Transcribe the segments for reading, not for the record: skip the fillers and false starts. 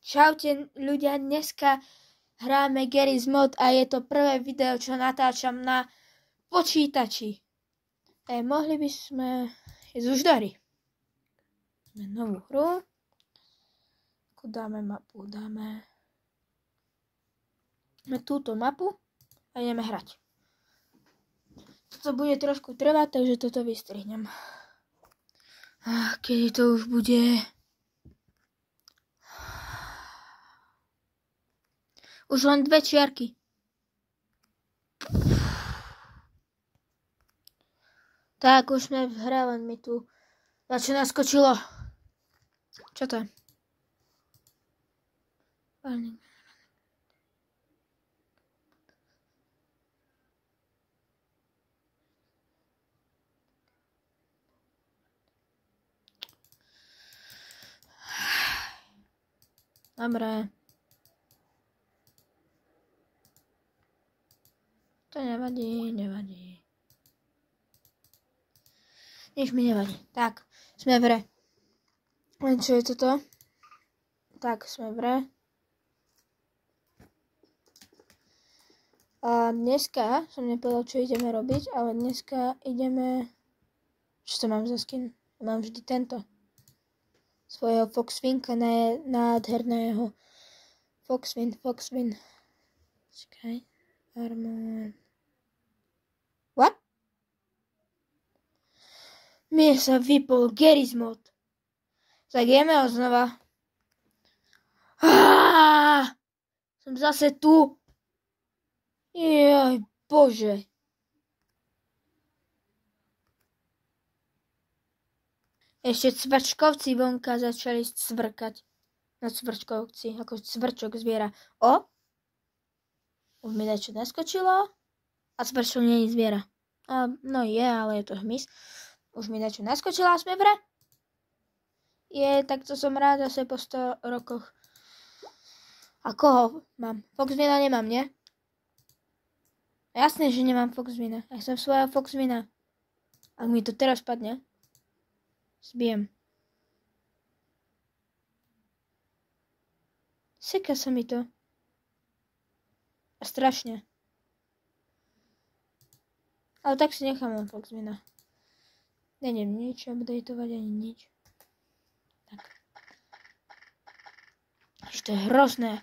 Čaute ľudia, dneska hráme Garry's Mod a je to prvé video, čo natáčam na počítači. Mohli by sme ísť už dori. Máme novú hru. Dáme mapu, dáme túto mapu a ideme hrať. Toto bude trošku trvať, takže toto vystrihnem. Kedy to už bude? Už len 2 čiarky. Tak, už sme v hre, len mi tu čo naskočilo. Čo to je? Dobre. To nevadí. Nič mi nevadí. Tak, sme v hre. Len čo je toto? Tak, sme v hre. A dneska som nepovedal, čo ideme robiť, ale dneska ideme... Čo to mám za skin? Mám vždy tento. Svojho Foxwinka nádherného. Foxwin. Čakaj. Armor. What? Mne sa vypol Garry's Mod. Tak ideme ho znova. Som zase tu. Joj, bože. Ešte cvrčkovci vonka začali cvrkať. No cvrčkovci, ako cvrčok zviera. Už mi dačo naskočilo. A cvrčok nie je zviera. No je, ale je to hmyz. Už mi dačo naskočilo a sme v hre. Tak to som rád zase po 100 rokoch. A koho mám? Foxwina nemám, nie? Jasné, že nemám Foxwina. Ja som svojho Foxwina. Ak mi to teraz padne, zbijem. Seka sa mi to. A strašne. Ale tak si nechám Foxwina. Nejdem nič updateovať ani nič. Tak. Ešte je hrozné.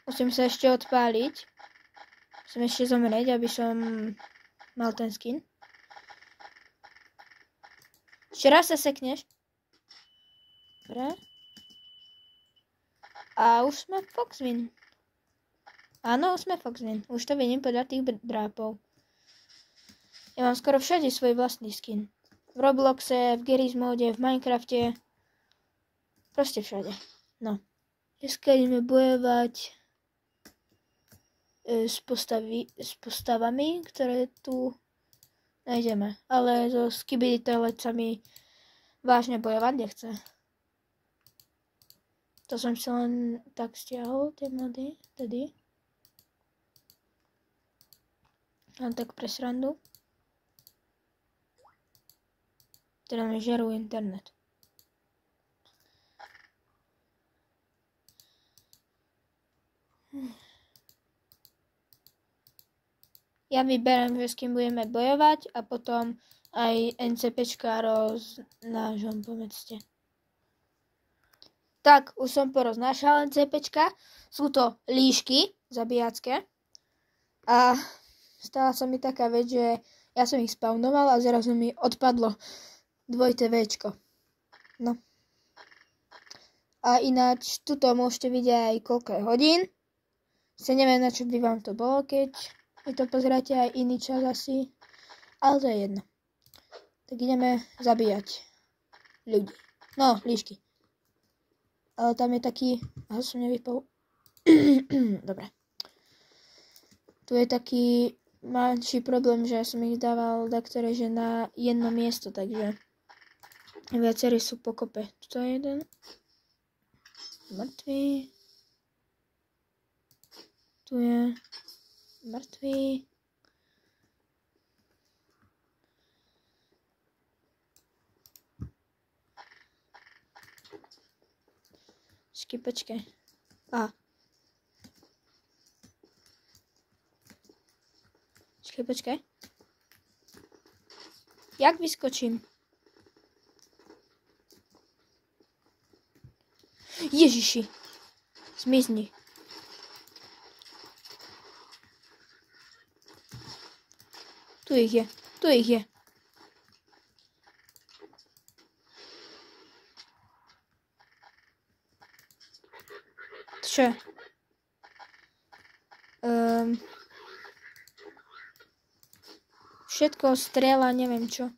Musím sa ešte odpáliť. Musím ešte zomrieť, aby som mal ten skin. Ešte raz sa sekneš. Dobre. A už sme Foxwin. Áno, už sme Foxwin. Už to vidím podľa tých drápov. Ja mám skoro všade svoj vlastný skin. V Robloxe, v Garry's Mode, v Minecrafte. Proste všade. No. Dneska ideme bojovať s postavami, ktoré tu nájdeme. Ale so skibiditelecami vážne bojovať nechce. To som si len tak stiahol, tie mody, tedy. Len tak pre srandu. Teda mi žerú internet. Ja vyberám, že s kým budeme bojovať a potom aj NCPčkárov s nážom po meste. Tak, už som poroznášal NCPčka. Sú to líšky zabíjacké. A stala sa mi taká vec, že ja som ich spawnoval a zrazu mi odpadlo 2Včko. No. A ináč, tuto môžete vidieť aj koľko je hodín. Neviem, na čo by vám to bolo, keď vy to pozráte aj iný čas asi. Ale to je jedno. Tak ideme zabíjať ľudí. No, líšky. Ale tam je taký... Aha, som nevypol. Dobre. Tu je taký menší problém, že ja som ich dával daktoré, že na jedno miesto, takže viacerí sú pokope. Tuto je jeden. Mŕtvý. Tu je mŕtvý. Počkej. Aha. Počkej. Jak vyskočím? Ježiši. Zmizni. Tu ich je. Čo? Všetko strieľa, neviem čo.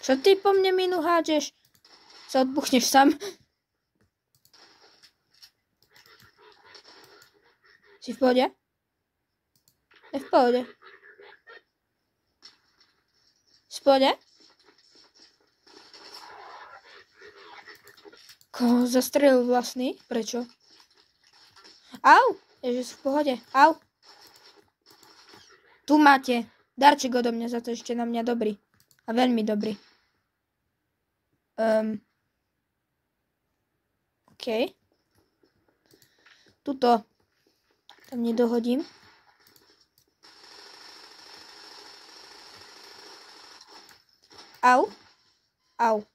Čo ty po mne minu hádžeš? Sa odbuchneš sám. Si v pohode? Je v pohode. V pohode? Koho zastrelil vlastný? Prečo? Au! Ježiš, v pohode. Au! Tu máte. Darček odo mňa za to ešte na mňa dobrý. A veľmi dobrý. OK. Tuto. Tam nedohodím. Au. Au.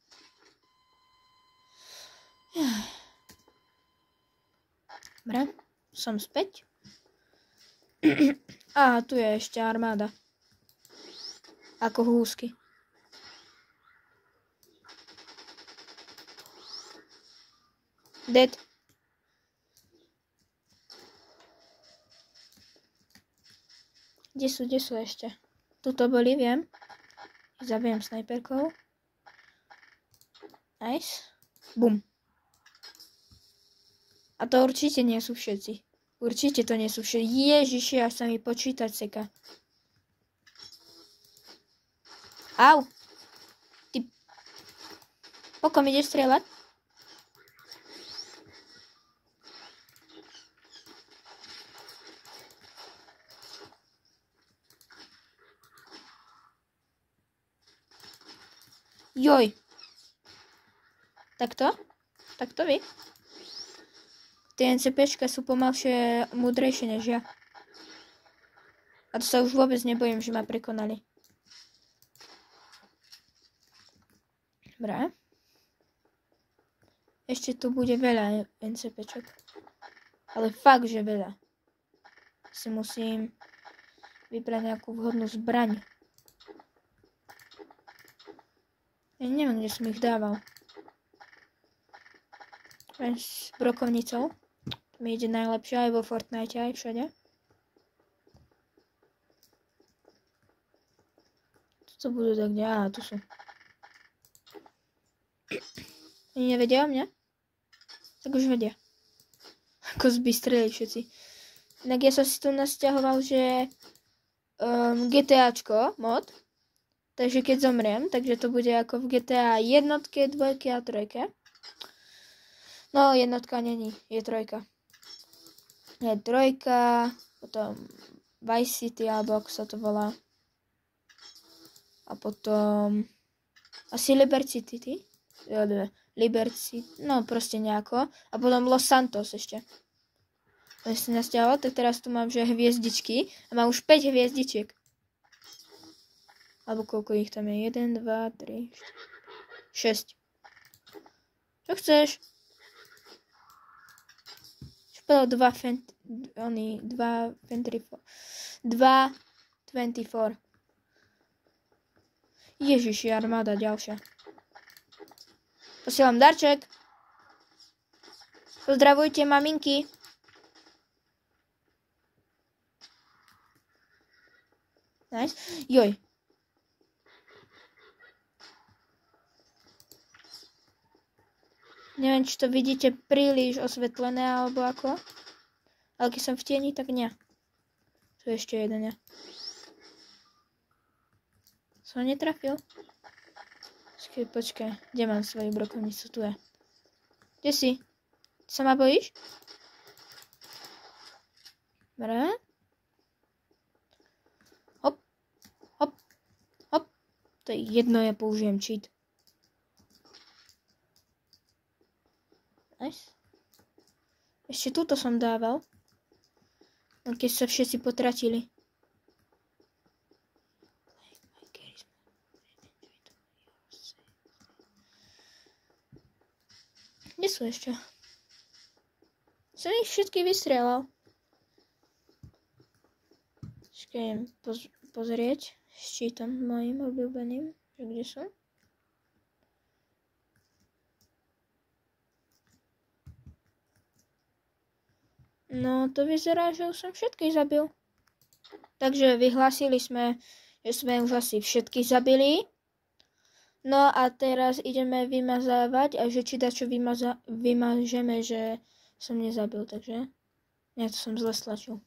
Dobre. Som späť. A tu je ešte armáda. Ako húsky. Dead. Kde sú ešte? Tuto boli, viem. Zabijem snajperkou. Nice. Bum. A to určite nie sú všetci. Určite to nie sú všetci. Ježiši, až sa mi počítať seka. Au. Ty. Po kom ideš strieľať? Joj. Takto? Takto vy? Tie NCPčka sú pomalšie, múdrejšie než ja. A to sa už vôbec nebojím, že ma prekonali. Dobre. Ešte tu bude veľa NCPčok. Ale fakt, že veľa. Si musím vybrať nejakú vhodnú zbraň. Ja neviem, kde som ich dával. Len s brokovnicou. To mi ide najlepšie aj vo Fortnite, aj všade. To budú tak kde? Á, tu sú. Oni nevedia o mne? Tak už vedia. Ako zbystreli všetci. Inak ja som si tu nasťahoval, že GTAčko mod. Takže keď zomriem, takže to bude ako v GTA jednotke, dvojke a trojke. No, jednotka není, je trojka. Je trojka, potom Vice City, alebo ako sa to volá. A potom asi Liberty City. Liberty, no proste nejako. A potom Los Santos ešte. To si nasťahoval, tak teraz tu mám, že hviezdičky. A mám už 5 hviezdičiek. Alebo koľko ich tam je? 1, 2, 3, 4, 6. Čo chceš? Čo povedal 2.24. Ježiši, armáda ďalšia. Posielam darček. Pozdravujte maminky. Nice. Joj. Neviem, či to vidíte príliš osvetlené, alebo ako. Ale keď som v tieni, tak nie. Tu je ešte jeden, ja. Som netrafil. Počkaj. Kde mám svoju brokovnicu? Tu je. Kde si? Sa ma bojíš? Dobre. Hop. Hop. Hop. To je jedno, ja použijem cheat. Nice. Ešte túto som dával. Keď sa všetci potratili. Kde sú ešte? Som ich všetky vystrelal. Počkaj, pozrieť s cheatom mojim obľúbeným. Kde sú? No, to vyzerá, že už som všetkých zabil. Takže vyhlásili sme, že sme už asi všetkých zabili. No a teraz ideme vymazávať a že či dačo vymažeme, že som nezabil, takže... Ja to som zle stlačil.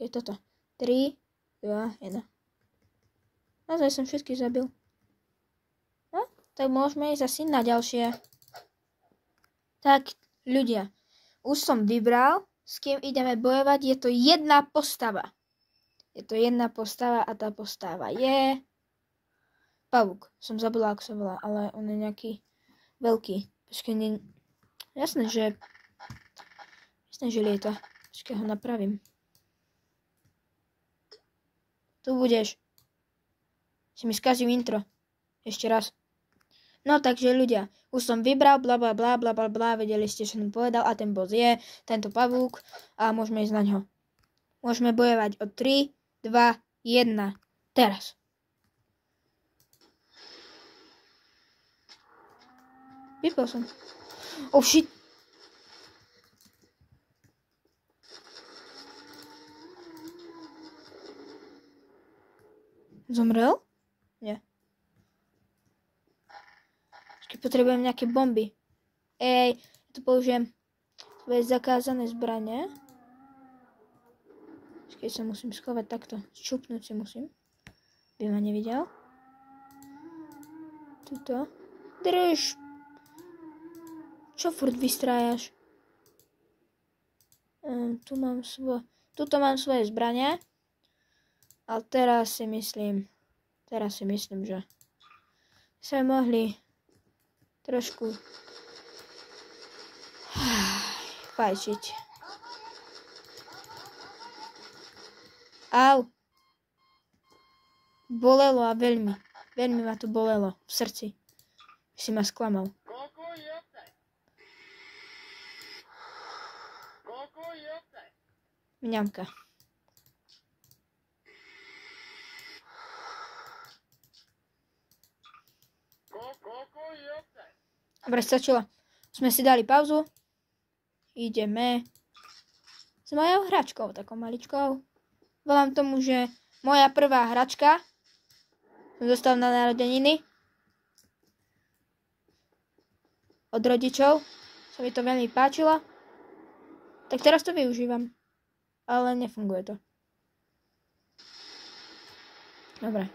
Je toto. 3, 2, 1. Naozaj som všetkých zabil. No, tak môžeme ísť asi na ďalšie. Tak, ľudia. Už som vybral, s kým ideme bojovať. Je to jedna postava. Je to jedna postava a tá postava je... Pavúk. Som zabudla, ako sa volá, ale on je nejaký veľký. Počkaj, nie... Jasné, že lieta. Počkaj, ho napravím. Tu budeš. Si mi skazil intro. Ešte raz. No takže ľudia, už som vybral, blablabla, vedeli ste, čo som povedal a ten boss je tento pavúk a môžeme ísť na ňo. Môžeme bojovať o 3, 2, 1. Teraz. Vypol som. Oh shit. Zomrel? Nie. Potrebujem nejaké bomby. Ej, ja tu použijem svoje zakázané zbranie. Keď sa musím schovať takto. Šupnúť si musím. By ma nevidel. Tuto. Drž. Čo furt vystrájaš? Tuto mám svoje zbranie. Ale teraz si myslím, že sa mohli trošku fajčiť. Au. Bolelo a veľmi. Veľmi ma to bolelo v srdci. Si ma sklamal. Mňamka. Dobre, stačilo. Sme si dali pauzu. Ideme s mojou hračkou, takou maličkou. Volám tomu, že moja prvá hračka. Som dostal na narodeniny. Od rodičov. Sa mi to veľmi páčilo. Tak teraz to využívam. Ale nefunguje to. Dobre.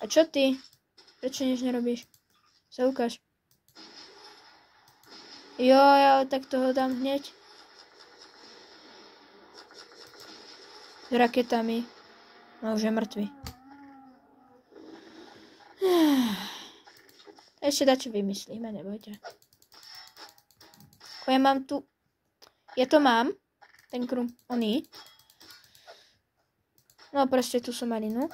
A čo ty? Prečo nič nerobíš? Sa ukáž. Jo, tak toho dám hneď. S raketami. No už je mŕtvy. Ešte dačo vymyslíme, nebojte. Ja mám tu... Ja to mám. Ten krum, oný. No proste tu som malinu.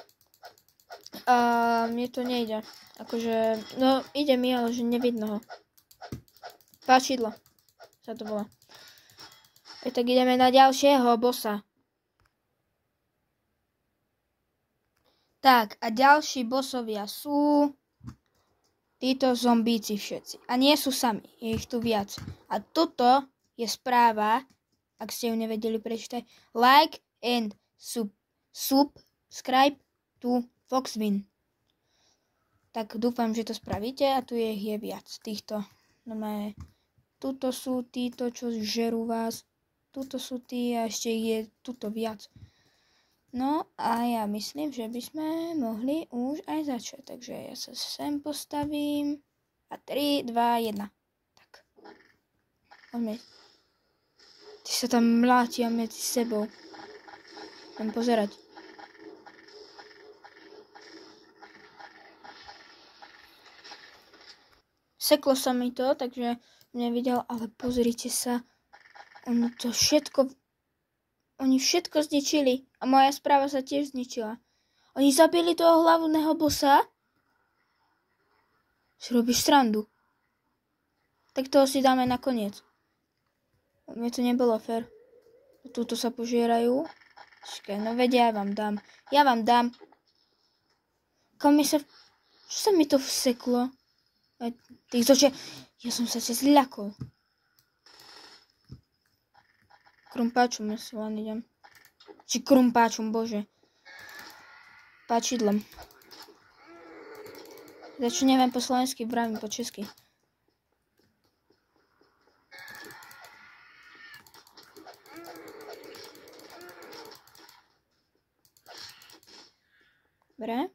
A mne to nejde. Akože, no ide mi, ale že nevidno ho. Páčidlo sa to volá. Tak ideme na ďalšieho bossa. Tak, a ďalší bossovia sú títo zombíci všetci. A nie sú sami, je ich tu viac. A toto je správa, ak ste ju nevedeli prečítať. Like and subscribe to Foxwin. Tak dúfam, že to spravíte a tu je viac týchto. Tuto sú títo, čo žerú vás. Tuto sú tí a ešte ich je tuto viac. No a ja myslím, že by sme mohli už aj začať. Takže ja sa sem postavím. A 3, 2, 1. Tak. Poďme. Ty sa tam mlátia medzi sebou. Idem pozerať. Seklo sa mi to, takže nevidel, ale pozrite sa. Oni všetko zničili. A moja správa sa tiež zničila. Oni zabili toho hlavného bossa. Si robíš srandu. Tak toho si dáme nakoniec. Mne to nebolo fér. Túto sa požierajú. No vedia, ja vám dám. Čo sa mi to vseklo? Ja som sa ťa zľakol. Krumpáčom ja si len idem. Či krumpáčom, bože. Páčidlom. Začo neviem po slovensky, vravím po česky. Dobre.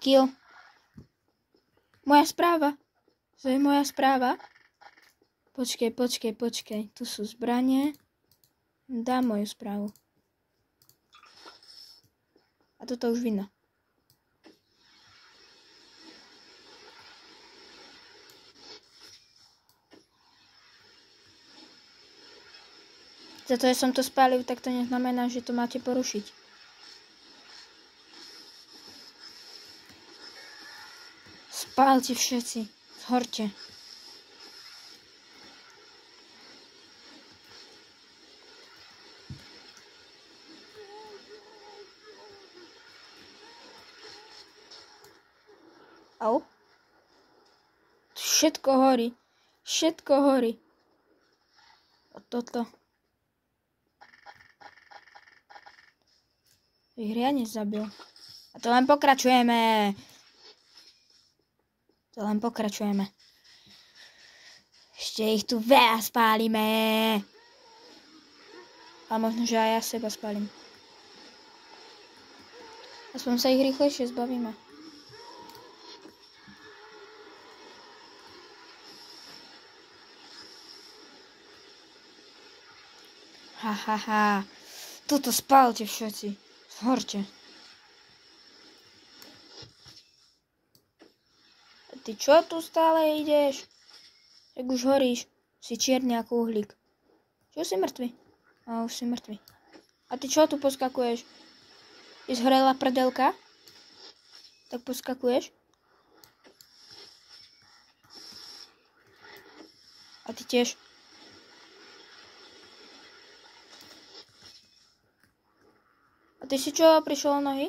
Kill. Moja správa. To je moja správa. Počkej. Tu sú zbranie. Dám moju správu. A toto už vina. Za to, že som to spálil, tak to neznamená, že to máte porušiť. Spálte všetci. Zhorte. Au. Všetko horí. A toto. Ich riadne zabil. A to len pokračujeme. Ešte ich tu veľa spálime. A možno, že aj ja seba spálim. Aspoň sa ich rýchlejšie zbavíme. Ha. Toto spálte všetci. Zhorte. A ty čo tu stále ideš? Tak už horíš. Si čierny ako uhlík. Čo si mŕtvy? A už si mŕtvy. A ty čo tu poskakuješ? Je zhorela prdelka? Tak poskakuješ? A ty tiež. A ty si čo prišiel o nohy?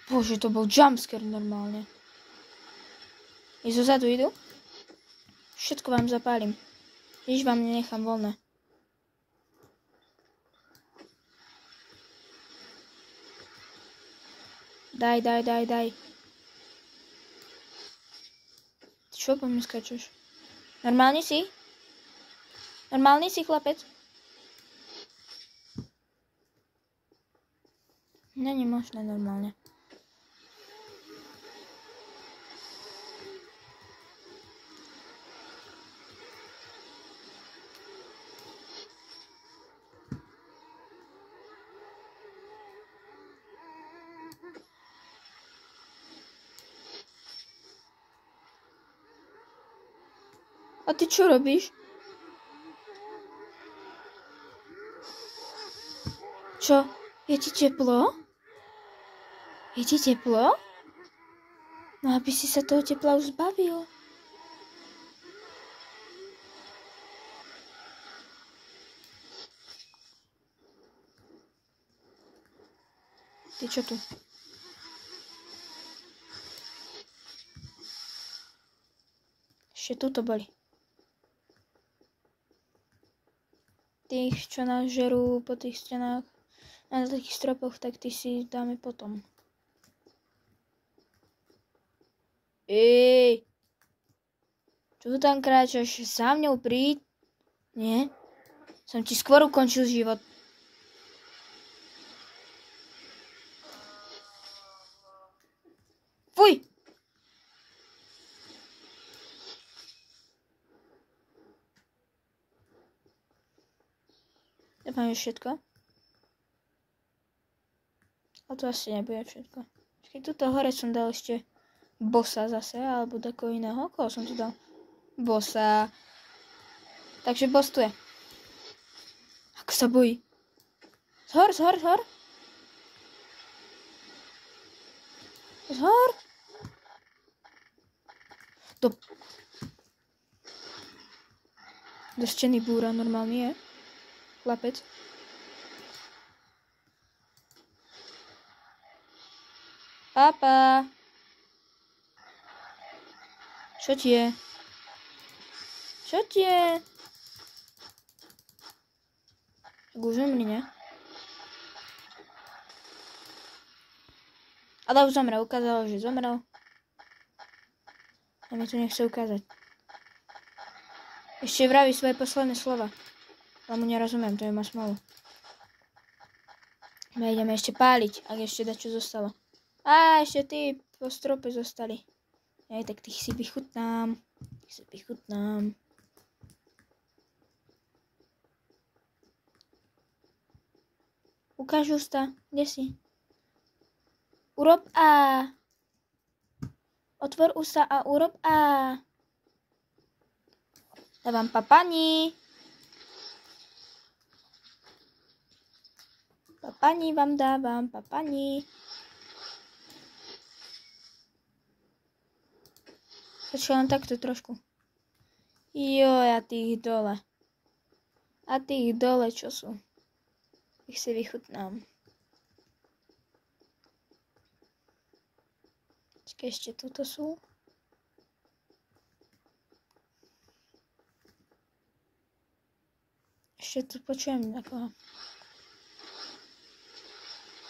Bože, to bol jumpscare normálne. I zozadu idú? Všetko vám zapálim. Nič vám nenechám voľné. Daj. Ty čo po mne skačeš? Normálny si, chlapec? Není možné normálne. A ty čo robíš? Čo? Je ti teplo? No aby si sa toho tepla už zbavil. Ty čo tu? Ešte tu to boli. Tých, čo nás žerú po tých stenách na takých stropoch, tak ty si dáme potom. Ej! Čo tu tam kráčaš? Za mňou príď? Nie? Som ti skôr ukončil život. Fuj! Dúfam, že všetko. A to asi nebude všetko. Keď tuto hore som dal ešte bossa zase, alebo takého iného. Koho som tu dal? Bossa. Takže boss tu je. Ako sa bojí. Zhor. Zhor. Do steny búra normálne je. Chlapec. Papa. Čo ti je? Čo ti je? Tak už umri, ne? Ale už zomrel. Ukázalo, že zomrel. A mi tu nechce ukázať. Ešte vraví svoje posledné slova. Ale mu nerozumiem, to je ma smolu. My ideme ešte páliť, ak ešte dačo zostalo. Á, ešte tí po strope zostali. Aj tak tých si vychutnám. Ukáž ústa, kde si? Urob A. Otvor ústa a urob A. Dávam papani. Papani vám dávam, papani. Počkaj len takto trošku. Joj, a tých dole. Čo sú? Ich si vychutnám. Počkaj, ešte tuto sú. Ešte tu počujem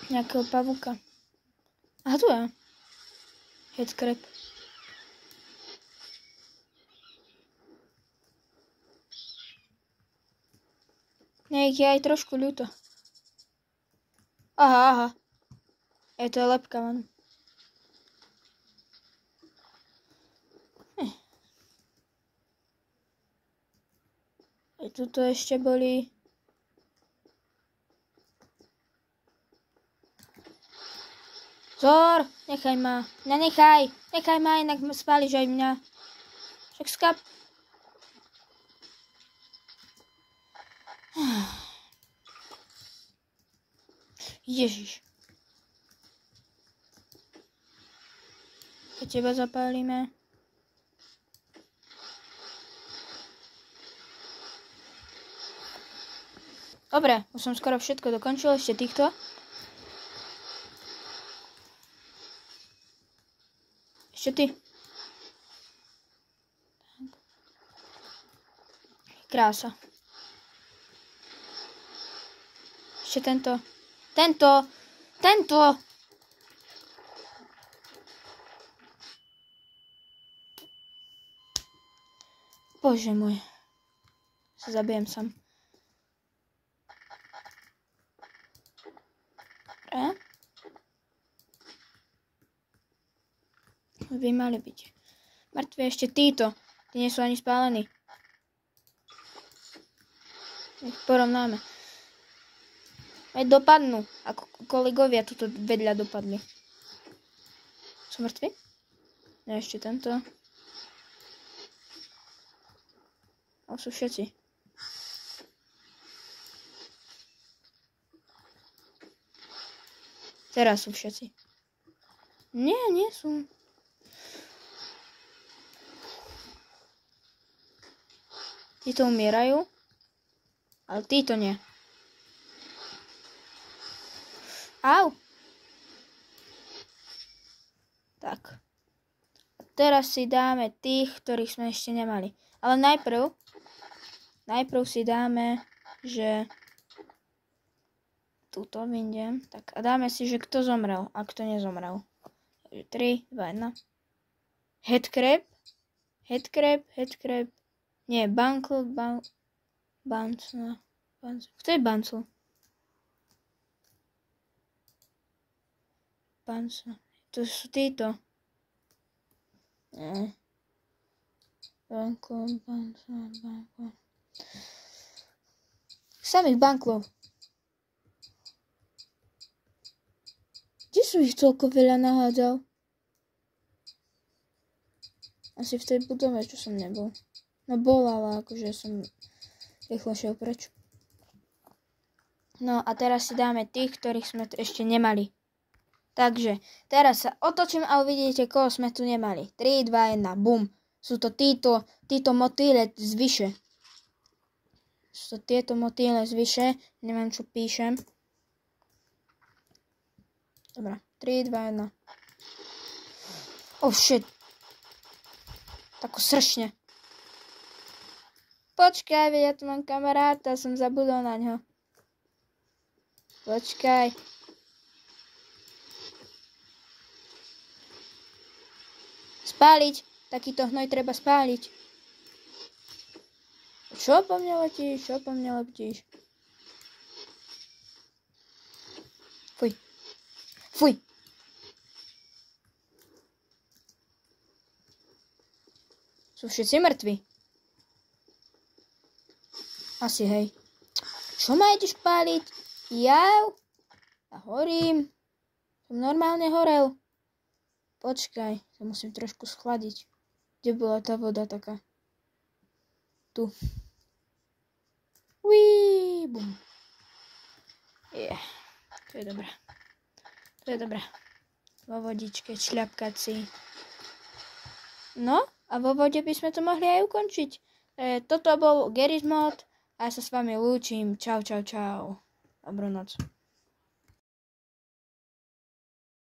nejakého pavúka. Aha, tu je. Headcrab. Nech je aj trošku ľúto. Aha. Je to lepka len. Aj tuto ešte boli. Zor, nechaj ma. Nechaj ma, inak spáliš aj mňa. Však skap. Ježiš. Keď teba zapálime. Dobre, už som skoro všetko dokončil, ešte týchto. Ešte ty. Krása. Ešte tento. Bože môj. Sa zabijem sám. By mali byť. Mŕtvi ešte títo. Tí nie sú ani spálení. Ich porovnáme. Aj dopadnú. Ako kolegovia tuto vedľa dopadli. Sú mŕtvi? No ešte tento. A sú všetci. Teraz sú všetci. Nie sú. Títo umierajú, ale títo nie. Au. Tak. A teraz si dáme tých, ktorých sme ešte nemali. Ale najprv si dáme, že túto vyndiem. Tak a dáme si, že kto zomrel a kto nezomrel. 3, 2, 1. Headcrab. Nie, bounce, no. Kto je Bancel? Bancel. To sú títo. Bancel. Samých banklov. Kde som ich toľko veľa nahádzal? Asi v tej budove, čo som nebol. No bol, ale akože som rýchlo šiel preč. No a teraz si dáme tých, ktorých sme tu ešte nemali. Takže, teraz sa otočím a uvidíte, koho sme tu nemali. 3, 2, 1, bum. Sú to títo motýle zvyše. Sú to tieto motýle zvyše. Neviem, čo píšem. Dobre, 3, 2, 1. Oh shit. Tako sršne. Počkaj, ja tu mám kamaráta, som zabudol na ňo. Počkaj. Spáliť. Takýto hnoj treba spáliť. Čo po mne letíš? Fuj. Sú všetci mŕtvi. Asi, hej. Čo ma ideš páliť? Ja horím. Som normálne horel. Počkaj, sa musím trošku schladiť. Kde bola tá voda taká? Tu. Uí, bum. To je dobré. Vo vodičke šľapkať si. No, a vo vode by sme to mohli aj ukončiť. Toto bol Garry's Mod a ja sa s vami lúčim. Čau. Dobrú noc.